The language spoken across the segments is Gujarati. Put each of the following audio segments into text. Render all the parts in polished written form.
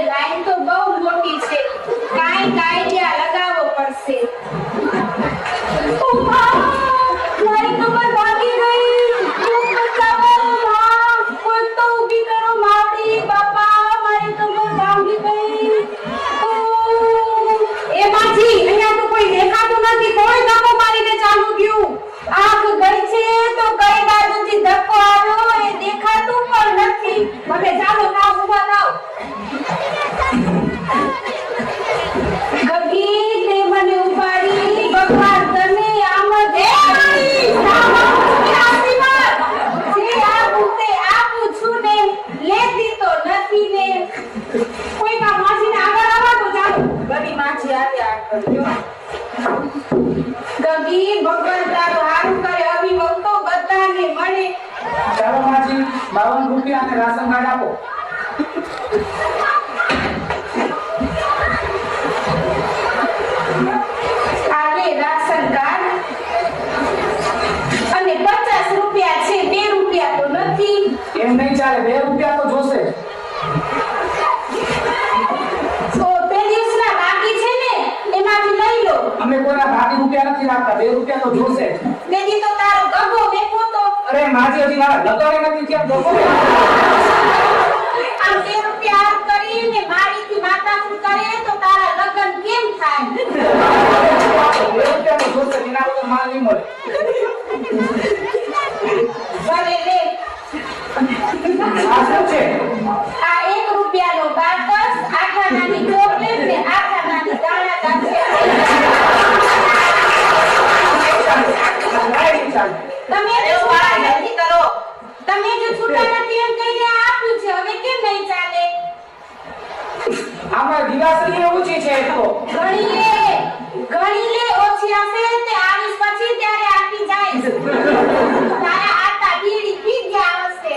લાઈન તો બહુ મોટી છે, કાઈ કાયદા લગાવવો પડશે. મારી કમર ભાગી ગઈ. કોઈ તો ઊભી કરો માવડી. બાપા મારી કમર ભાગી ગઈ. એ માજી અહીંયા તો કોઈ દેખાતું નથી. કોઈ ધક્કો મારીને ચાલુ ગયું. આંખ ગઈ છે તો કઈ બાજુથી ધક્કો આવ્યો એ દેખાતું પણ નથી. મને ચાલો ના ઊભા થાવ. ગગી તે મને ઉપાડી. ભગવાન તને આમ જ આપું છું ને લેતી તો નથી ને. કોઈ કા માસીને આગળ આવવા તો ચાલો. ગગી માછી આવ્યા કરજો. ગગી ભગવાન તારું હારું કરે. અભિભવ તો બધાને મળે. ચાલો માજી 52 રૂપિયા અને રાશન કાર્ડ આપો. આલે રાશન કાર્ડ અને 50 રૂપિયા છે. 2 રૂપિયા તો નથી. એમ નહીં ચાલે, 2 રૂપિયા તો જોશે. તો 2 દિવસના બાકી છે ને એમાંથી લઈ લો. અમે કોઈના ભાગી રૂપિયા નથી રાખતા, 2 રૂપિયા તો જોશે. દેદી તો તારો ગગો બેઠો તો. અરે માજી હજી મારા લગાડે નથી કેમ દોકો. આમ 2 રૂપિયા હાથ કરીને મારીથી માથાકૂટ કરે તો તારા લગન કેમ થાય? 2 રૂપિયા તો જોશે, એના વગર માલ નહીં મળે. ભલે લે. આ શું છે? આ 1 રૂપિયાનો બાકસ, આખાનાની ચોકલેટ ને આખાનાની દાણાદાર છે. તમે જો છૂટા નથી કરો. તમે જો છૂટા નથી એમ કહીને આપ્યું છે. હવે કેમ નહીં ચાલે? આમાં દિવાસળી ઓછી છે તો. ઘણી લે ઓછી હશે તે આવીશ પછી ત્યારે આપી જાય. તારા આટા બીડી પી ગયા હશે.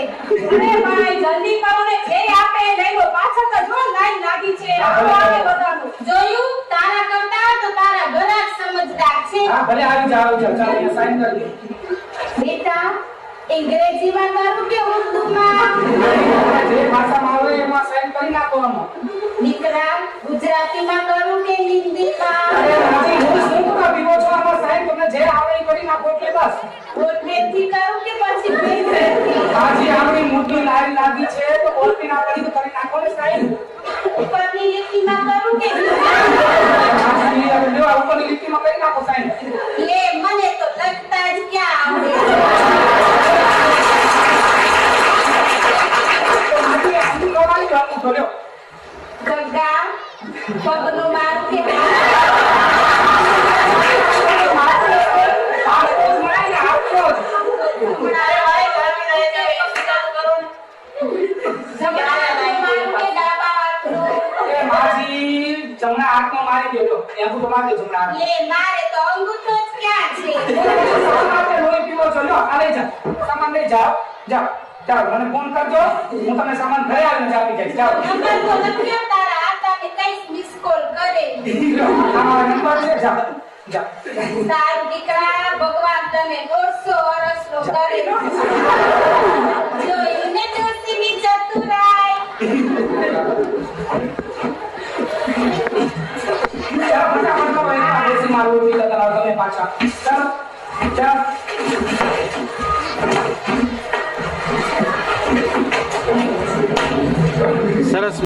અરે ભાઈ જલ્દી કરો ને. જે આપે એ લઈ લો. પાછળ તો જો લાઈન લાગી છે. આવે બધાનું જોયું. તારા કરતા તો તારા ઘરાક સમજદાર છે. હા ભલે આવી જાવ. ચાલો અહીંયા સાઈન કરી દે. બેટા અંગ્રેજીમાં કરું કે ઉર્દુમાં? જે ભાષામાં આવે એમાં સાઈન કરી નાખો આમાં. દીકરા ગુજરાતીમાં કરું કે હિન્દીમાં? અરે માજી હું શું કા પીવો છો? આમાં સાઈન તમને જે આવડે એ કરી નાખો એટલે બસ. બોલપેનથી કરું કે પછી પેનથી? માજી આપણી મોટી લાઈન લાગી છે તો બોલતી ના પડી તો કરી નાખો ને સાઈન. ઉપરની લીટીમાં કરું કે માજી હવે લ્યો ઉપરની લીટીમાં કરી નાખો સાઈન. લે મને તો લખતા જ ક્યાં આવડે. માજી આનું કમાઈ જો આનું બોલ્યો. ગગા પગનું મારું કે જમણા હાથમાં મારી દેજો. અંગૂઠો મારી દો જમણા હાથ. લે મારે તો અંગૂઠો જ ક્યાં છે? સામાન લોહી પીવો છો લ્યો આ લઈ જાઓ. સામાન લઈ જાઓ. જાઓ જાઓ મને ફોન કરજો. હું તમને સામાન ઘરે આવીને આપી જઈશ. જાઓ. નંબર તો લખ્યો તારા આતાને કઈ મિસ કોલ કરે. આ નંબર છે. જાઓ જાઓ. તારું દીકરા ભગવાન તને 150 વર્ષનો કરે. જોયું ને દોસ્તીની ચતુરાઈ. ફટાફટ કરો એને આ દેશી મારું ઉભી કરતા રહો તમે પાછા. ચાલો ચાલો. સરસ.